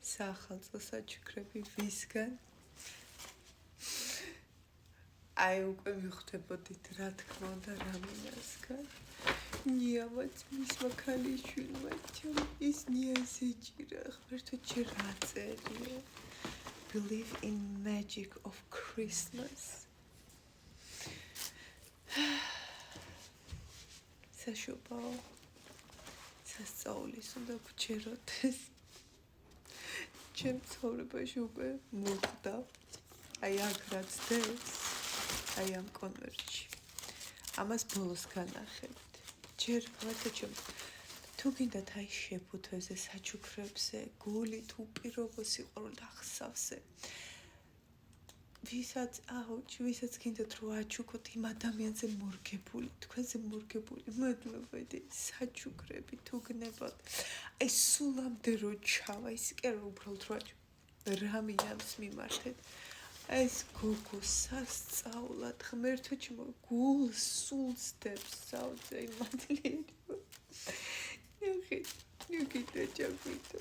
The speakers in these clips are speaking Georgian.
საახალწლო საჩუქრები ვისგან? აი უკვე მიხვდებოდით რა თქმა უნდა რამინასგან. ნიავაც მისმა ქალიშვილმა ის ნიაზე ჭირა ღმერთო ჯერ რა წერია Believe in magic of Christmas. საშობაო სასწაულის უნდა გჩეროდეს. ჩემ ცხოვრებაში უკვე მოხდა აი აქ რაც დეს აი ამ კონვერტში ამას ბოლოს განახებთ ჯერ ვართ ჩემ თუ გინდათ აი შეფუთვეზე საჩუქრებზე გულით უპირობო სიყვარულით ახსავსე ვისაც გინდათ რომ აჩუქოთ იმ ადამიანზე მორგებული თქვენზე მორგებული მადლობადი საჩუქრები თუ გნებოთ აი სულამდე რო ჩავა ის კი არა უბრალოდ რო რამინას მიმართეთ ეს გოგო სასწაულად ღმერთო ჩემო გულს სულს დებს საოცე მადლიერი ნახე დაჭაგვიდო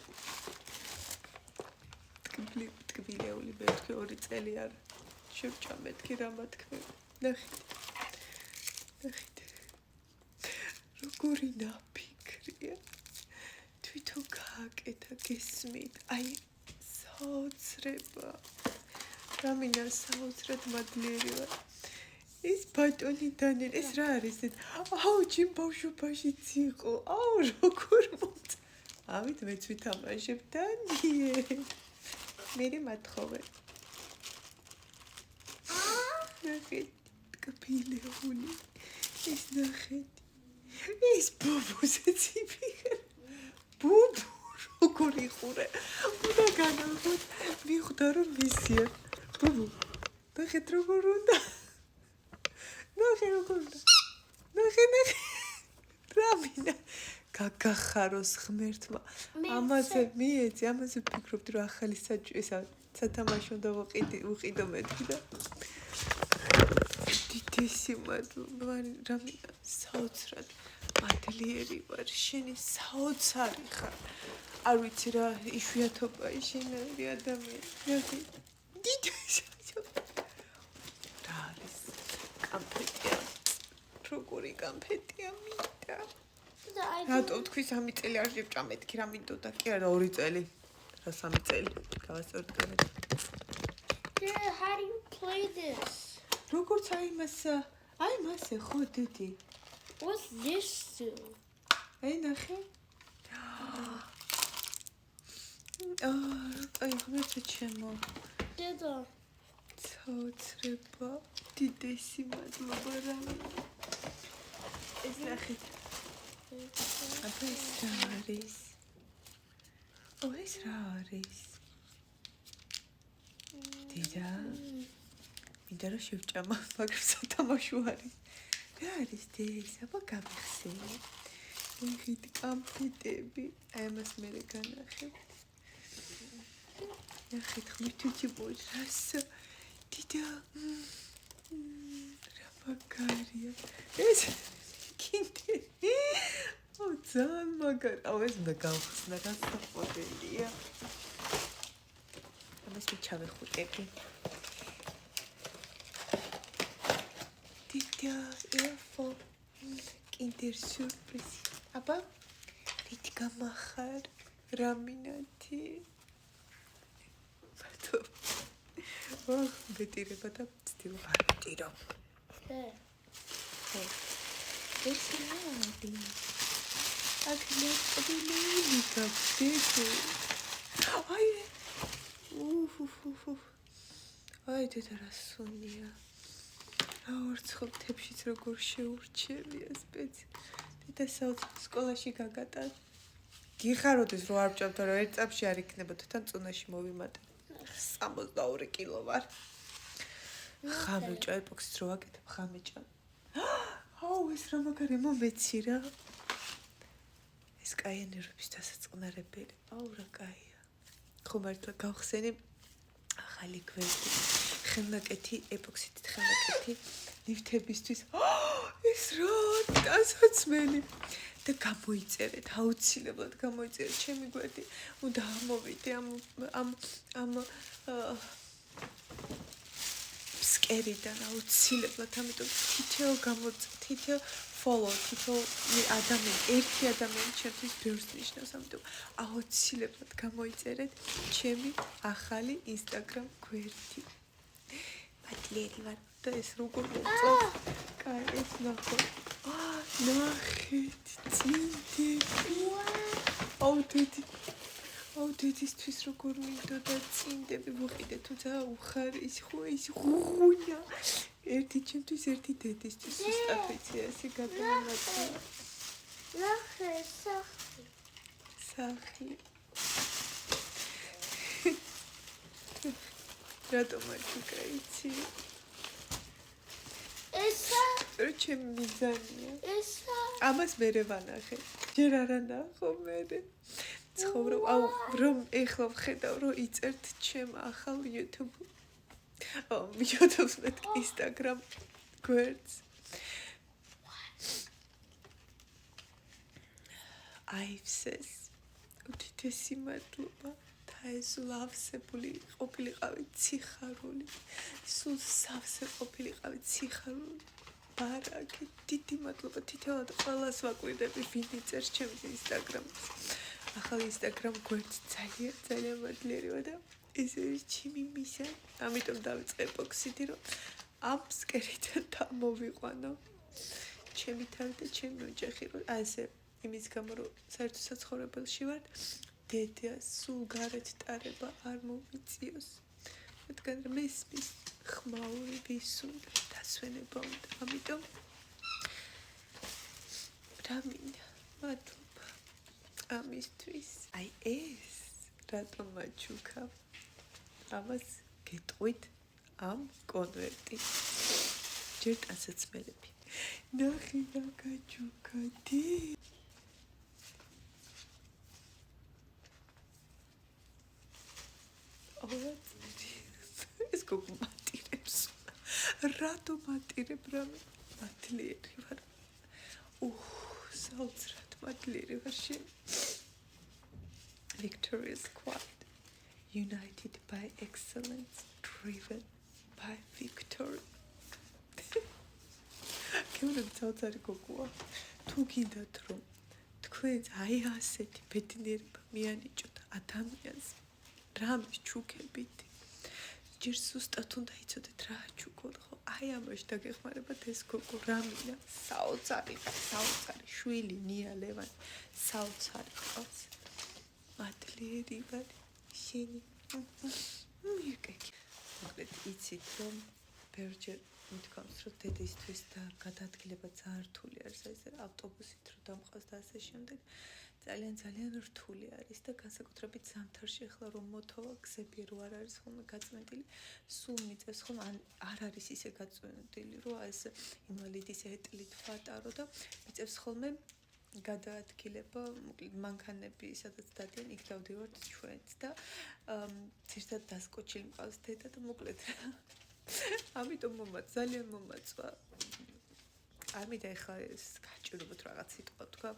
ტკბილეული მეთქი 2 წელი არ შევჭამეთქი რამა თქმი ნახეთ როგორი ნაფიქრია თვითონ გააკეთა გესმით აი საოცრება რამინა საოცრად მადლიერი ვარ ის ბატონი დანიელ ეს რა არის აუ ჩემ ბავშვობაშიც იყო აუ როგორ მოწ ამით მეც ვითამაშებ დანიელ მერე მათხოვე ნახეთ ტკბილეული ეს ნახეთ ის ბუბუზეც იფიქრე ბუბუ როგორ იყურე უნდა განალღოთ მიხვდა რომ მისია ბუბუ ნახეთ როგორ უნდა ნახე როგორ უნდა ნახე რამინა გაგახაროს ღმერთმა ამაზე მიეცი ამაზე ვფიქრობდი რომ ახალი სათამაშო უნდა ვუყიდო მეთქი და დიდესი მადლობა რამინა საოცრად მადლიერი ვარ შენი საოცარი ხარ არ ვიცი რა იშვიათობაა შენერი ადამიანი დიდესი რა არის კამფეტია როგორი კამფეტია მინდა რატო თქვის 3 წელი არ შევჭამეთქი რა მინდოდა კი არა 2 წელი რა 3 წელი გავასწორდ განეთ How do you play this? როგორც აი მასე ხო დიდი What's this do? აი ნახე აი ღმერთო ჩემო დედა საოცრება დიდესი მადლობა რა ეს ნახეთ აბა ეს რა არის ეს რა არის დედა მინდა რომ შევჭამა მაგრამ სათამაშო არის რა არის ეს აბა გამიხსენე ვიღით კამფეტები აი ამას მერე განახებთ ნახეთ ღმერთო ჩემო რასა დიდა რა მაგარია ეს კიდე ძალიან მაგარი ეს უნდა გავხსნა რა საფოდელია ამას ვიჩავეხუტები დიდა ელფო კინდერ სიურპრიზი აბა რითი გამახარ რამინათი ბეტირება და ცდილობ არ ბეტირო ეს რა არის აქ ნაკბილები გაბდები აი დედა რა სუნია რა ორცხო თებშიც როგორ შეურჩევია სპეცი დედა საოცარ სკოლაში გაგატარ გიხაროდეს რომ არ ვჭამთ რომ ერთ წამში არ იქნებოდა თან წონაში მოვიმატე 62 კილო ვარ ხამე ჭა ეპოქსით რო ვაკეთებ ხამე ჭა აუ ეს რა მაგარი მომეცი რა ეს კაი ენერგიის დასაწყნარებელი აუ რა კაია ხო მართლა გავხსენი ახალი გვერდი ხელნაკეთი ეპოქსით ხელნაკეთი ნივთებისთვის ეს რა დასაცმელი და გამოიწერეთ, აუცილებლად გამოიწერეთ ჩემი გვერდი. უნდა ამოვიდე ამ სკერიდან აუცილებლად, ამიტომ თითო follow, თითო ერთი ადამიანი ჩემთვის ბევრს ნიშნავს, ამიტომ აუცილებლად გამოიწერეთ ჩემი ახალი Instagram გვერდი. მადლიერი ვარ და ეს როგორ მოწონს. კაი, ეს ნახო. ნახეთ, წინდები. აუ დედისთვის როგორ მინდოდა წინდები მოყიდე, თუმცა უხარის ხო ის ღუღუნია. ერთი ჩემთვის, ერთი დედისთვის ზუსტად ვიცი ესე გადავამატე. ნახე, სახლი. რატომ აჩუქა იცი? ესა რო ჩემი მიზანია. ესა ამას მერე ვანახე. ჯერ არა ნახო მერე. ცხოვრობ, აუ რომ ეხლა ვხედავ რომ იწერთ ჩემ ახალ YouTube-ს მე Instagram გვერდს. აივსეს. უდიდესი მადლობა. ეს ლავსებული ყოფილიყავი ციხარული. სულ სავსე ყოფილიყავი ციხარული. ბარაკი, დიდი მადლობა თითოეულ ყველას ვაკვირდები, ვინ იწერს ჩემს Instagram-ს. ახალ Instagram გვერდს ძალიან მადლიერია და ეს არის ჩემი მისია. ამიტომ დავიწყე ეპოქსიდი, რომ ამ სკერიდან დამოვიყვანო. ჩემი თავი და ჩემი ოჯახი, რომ ასე იმის გამო, რომ საერთო საცხოვრებელში ვარ, დედა სულ გარეთ ტარება არ მომიწიოს. რადგან მესმის ხმაური ვისუნდა დასვენება უნდა. ამიტომ რამინდა მადლობა ამისთვის. აი ეს რატომ აჩუქა? ამას გეტყვით ამ კონვერტი. ჯერ ტანსაცმელები. ნახე რა გაჩუქადი. ეს გოგო მატირებს. რატომ მატირებ რამე? მადლიერი ვარ. საოცრად მადლიერი ვარ შენ. Victoria's Squad. United by excellence, driven by victory. კეურები საოცარი გოგოა. თუ გინდათ რომ თქვენც აი ასეთი ბედნიერება მიანიჭოთ ადამიანს, რამის ჩუქებით. ჯერ სუსტად უნდა იცოდეთ რა ჩუქოთ, ხო? აი ამაში დაგეხმარებათ ეს გოგო რამინა, საოცარი შვილი ნია ლევანი, საოცარი ყავს. მადლიერი ვარ შენი. მიკეკი. მოკლედ იცით რომ ბევრჯერ მithქვამს რომ დედისთვის და გადაადგილება ძალიან რთული არის, ეს ავტობუსით რომ დამყავს და ასე შემდეგ. ძალიან რთული არის და განსაკუთრებით ზამთარში ახლა რომ მოთოვა გზები რო არ არის ხოლმე გაწმენდილი, სულ მიწევს ხოლმე არ არის ისე გაწმენდილი რომ ეს ინვალიდის ეტლით ვატარო და მიწევს ხოლმე გადაადგილება, მოკლედ მანქანები სადაც დადიან იქ დავდივართ ჩვენც და ძირთად დასკოჩილი მყავს დედა და მოკლედ ამიტომ ძალიან მომაწვა. ამიტომ ახლა ეს გაჭირობთ რაღაც სიტყვა თქვა.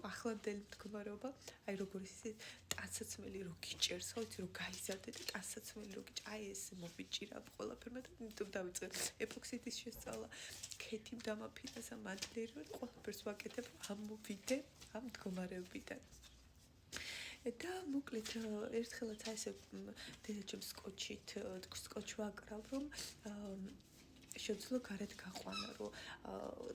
ახლანდელი მდგომარეობა, აი როგორ ისე ტანსაცმელი რო გიჭერს, ხო იცი რომ გაიზარდე და ტანსაცმელი რო გიჭ, აი ეს მოვიჭირა ყველაფერმა და იმიტომ დავიწყე ეპოქსიდის შესწავლა. ქეთი დამაფინანსა მადლიერი ვარ, ყველაფერს ვაკეთებ ამოვიდე ამ მდგომარეობიდან. და მოკლედ ერთხელაც ასე დედა ჩემს სკოჩი ვაკრავ რომ შეძლო გარეთ გაყვანა რომ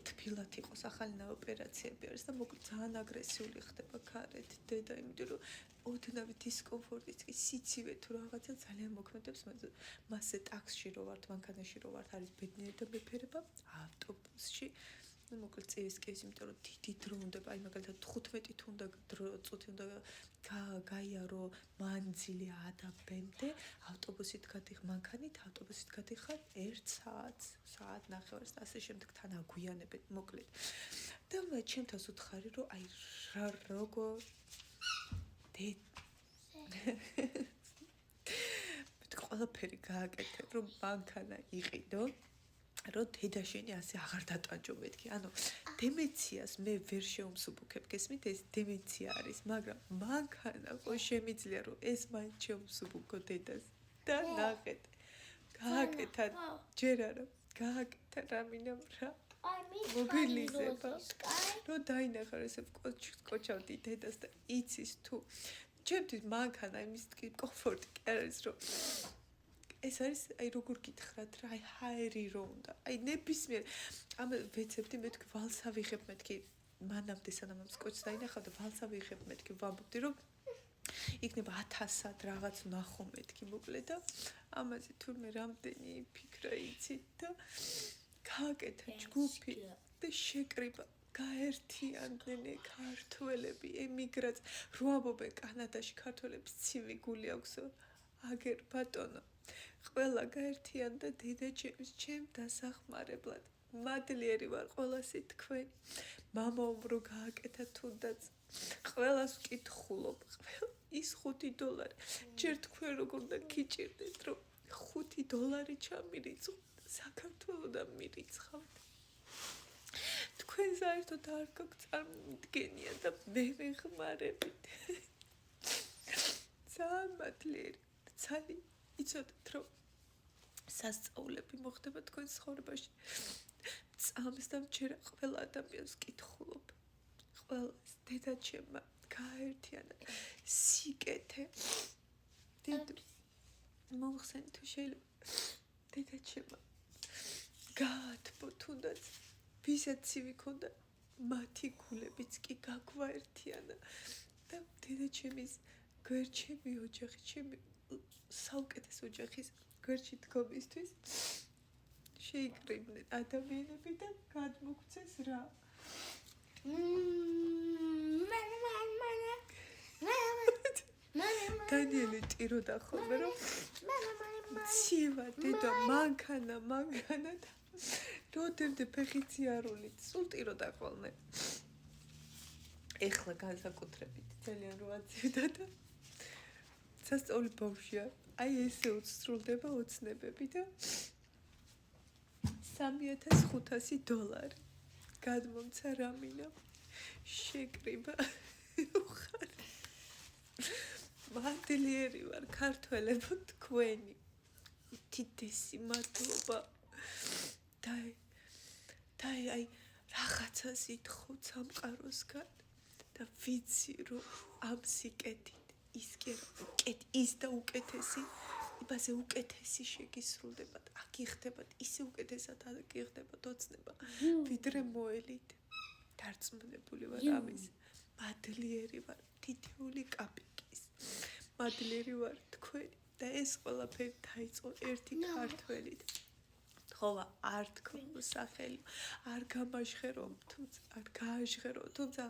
თბილად იყოს ახალი ოპერაციები არის და მოკლედ ძალიან აგრესიული ხდება გარეთ დედა იმიტომ რომ ოდნავ დისკომფორტიც კი სიცივე თუ რაღაცა ძალიან მოქმედებს მასზე ტაქსში რო ვართ მანქანაში რო ვართ არის ბედნიერი და მეფერება ავტობუსში მოკლედ წესკეს იმიტომ რომ დიდი დრო უნდა აი მაგალითად 15 თუ უნდა წუთი უნდა გაიარო მანძილი A-და B-მდე ავტობუსით გადიხარ მანქანით ავტობუსით გადიხარ 1 საათ ნახევარს და ასე შემდეგ თან აგვიანებთ მოკლედ და მე ჩემთანს უთხარი რომ აი რა როგორ ყველაფერი გააკეთე რომ მანქანა იყიდო რომ დედა შენი ასე აღარ დატანჯო მეთქი ანუ დემენციას მე ვერ შეუმსუბუქებ, გესმით, ეს დემენცია არის, მაგრამ მანქანა ხო შემიძლია რომ ეს მაინც შეუმსუბუქო დედას და ნახეთ. გააკეთა, ჯერ არა, გააკეთა რამინამ რა. I miss მობილიზება. sky. რომ დაინახარ ესე კოჩავდი დედას და იცის თუ ჩემთვის მანქანა იმის კომფორტი კი არის რომ ეს არის აი როგორ გითხრათ რა აი ჰაერი რო უნდა აი ნებისმიერ ამ ვეცებდი მეთქი ვალსა ვიღებ მეთქი მანამდე სანამ ამ კოჩს დაინახავ და ვალსა ვიღებ მეთქი ვამბობდი რომ იქნება 1000-ად რაღაც ნახო მეთქი მოკლედ და ამაზე თურმე რამდენი ფიქრა იცით და გააკეთა ჯგუფი და შეკრიბა გაერთიანდნენ ქართველები ემიგრაც რო ამბობენ კანადაში ქართველებს ცივი გული აქვსო აგერ ბატონო ყველა გაერთიანდა დედაჩემს ჩემ დასახმარებლად მადლიერი ვარ ყველასი თქვენი მამაომ რო გააკეთა თუნდაც ყველას ვკითხულობ ის $5 ჯერ თქვენ როგორ და გიჭირდეთ რომ $5 ჩამირიცხო საქართველოდან მირიცხავთ თქვენ საერთოდ არ გაქვთ წარმომდგენია და მე ვეხმარებით ძალიან მადლიერი ცალი იცოდეთ რომ სასწაულები მოხდება თქვენ ცხოვრებაში წამს და მჯერა ყველა ადამიანს ვკითხულობ ყველას დედაჩემმა გააერთიანა სიკეთე დედო მოხსენ თუ შეიძლება დედაჩემმა გაათბო თუნდაც ვისაც ცივი ქონდა მათი გულებიც კი გაგვაერთიანა და დედაჩემის გვერდჩემი ოჯახი ჩემი საუკეთესო ოჯახის გვერდში დგომისთვის შეიკრიბნენ ადამიანები და გადმოგცეს რა დანიელი ტიროდა ხოლმე რომ ცივა დედო მანქანა და როდემდე ფეხიციარული სულ ტიროდა ხოლმე ეხლა განსაკუთრებით ძალიან რო აცივდა და სასწაული ბავშვია აი ესე უცსრულდება ოცნებები და $3500 გადმომცა რამინა შეკრიბა უხარ მადლიერი ვარ ქართველებო თქვენი თითესი მადლობა და აი რაღაცას ითხოვ სამყაროსგან და ვიცი რომ ამ სიკეთით ის და უკეთესი იმაზე უკეთესი შეგისრულდებათ აგიხდებათ ისე უკეთესად აგიხდებათ ოცნება ვიდრე მოელით დარწმუნებული ვარ ამის მადლიერი ვარ თითეული კაპიკის მადლიერი ვარ თქვენი და ეს ყველაფერი დაიწყო ერთი ქართველით თხოვა არ თქო სახელი არ გამაჟღერო თუმცა არ გააჟღერო თუმცა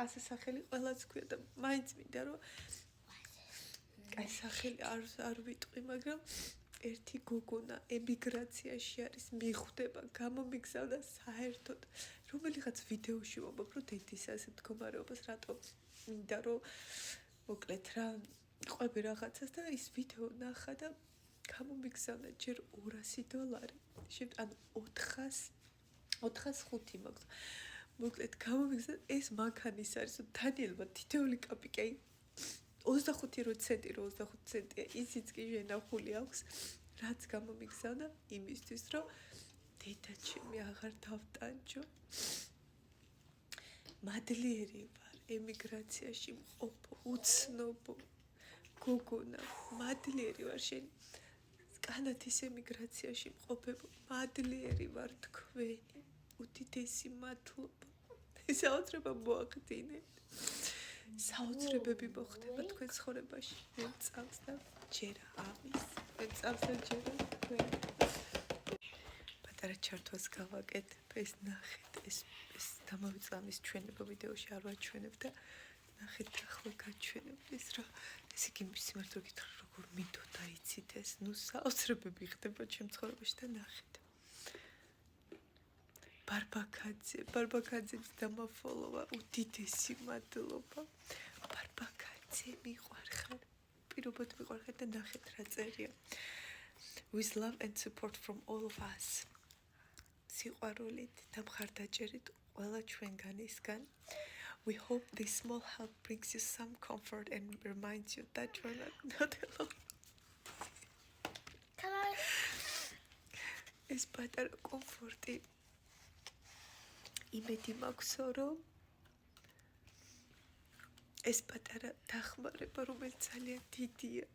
ასე სახელი ყველაც ქვია და მაინც მინდა რომ აი სახელი არ ვიტყვი მაგრამ ერთი გოგონა ემიგრაციაში არის მიხვდება გამომიგზავნა საერთოდ რომელიღაც ვიდეოში ვამბობ რომ დედის ასე მდგომარეობას რატო მინდა რომ მოკლედ რა ყვები რაღაცას და ის ვიდეო ნახა და გამომიგზავნა ჯერ $200 ანუ 405 მაქვს მოკლედ გამომიგზავნა ეს მანქანის არის დანიელმა თითეული კაპიკი 25 ცენტი 25 ცენტია ისიც კი შენახული აქვს რაც გამომიგზავნა იმისთვის რომ დედაჩემი აღარ დავტანჯო მადლიერი ვარ ემიგრაციაში მყოფო უცნობო გოგონა მადლიერი ვარ შენ კანადის ემიგრაციაში მყოფებო მადლიერი ვარ თქვენი უდიდესი მადლობა საოცრება მოახდინეთ საოცრებები მოხდება თქვენ ცხოვრებაში მე წამს და ჯერა ამის მე წამს და ჯერა თქვენ პატარა ჩართვას გავაკეთებ ეს ნახეთ ეს დამავიწყამის ჩვენება ვიდეოში არ ვაჩვენებ და ნახეთ ახლა გაჩვენებ ეს რა ეს იგი სიმართლე გითხრა როგორ მინდოდა იცით ეს ნუ საოცრებები ხდება ჩემ ცხოვრებაში და ნახეთ ბარბაკაძეც დამაფოლოვა უდიდესი მადლობა ბარბაკაძე მიყვარხარ პირობად მიყვარხარ და ნახეთ რა წერია with love and support from all of us სიყვარულით და მხარდაჭერით ყველა ჩვენგანისგან. We hope this small help brings you some comfort and reminds you that you're not alone. Can I? ეს პატარა კომფორტი იმედი მაქვსო, რომ ეს პატარა დახმარება, რომელიც ძალიან დიდია.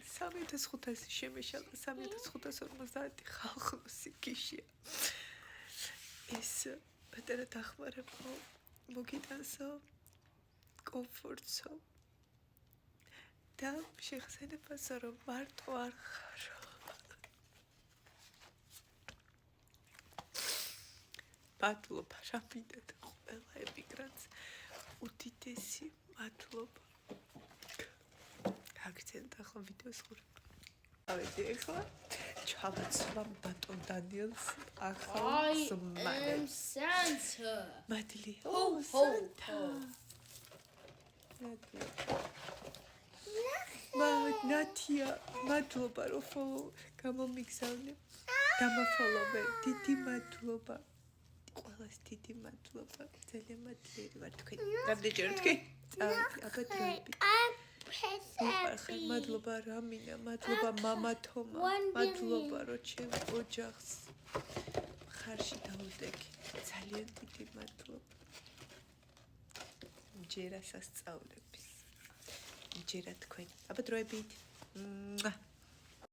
3500 შემეშალა, 3550 ხალხოსი გიშია. ეს პატარა დახმარება მოგიტანსო, კომფორტსო და შეხსენებასო, რომ მარტო არ ხარო. მადლობა რამიდად ყველა ემიგრანტს უდიდესი მადლობა. აქცენტ ახლა ვიდეოს ხურება. ავედი ახლა ჩავაცვა ბატონ დანიელს ახალ I am ზმანებს. Santa. მადლი. Ho, ho, სანტა. ho. ნათია, მადლობა რომ follow გამომიგზავნე. დამაფოლოვე. დიდი მადლობა. ყველას დიდი მადლობა. ძალიან მადლიერი ვარ თქვენ. რამდენჯერ თქვი? წავედი, აბა დროებით. I'm Princess. მადლობა რამინა, მადლობა მამა თომა, მადლობა რომ ჩემ ოჯახს ხარში დაუდეკი. ძალიან დიდი მადლობა. ჯერა სასწაულების. ჯერა თქვენ. აბა დროებით.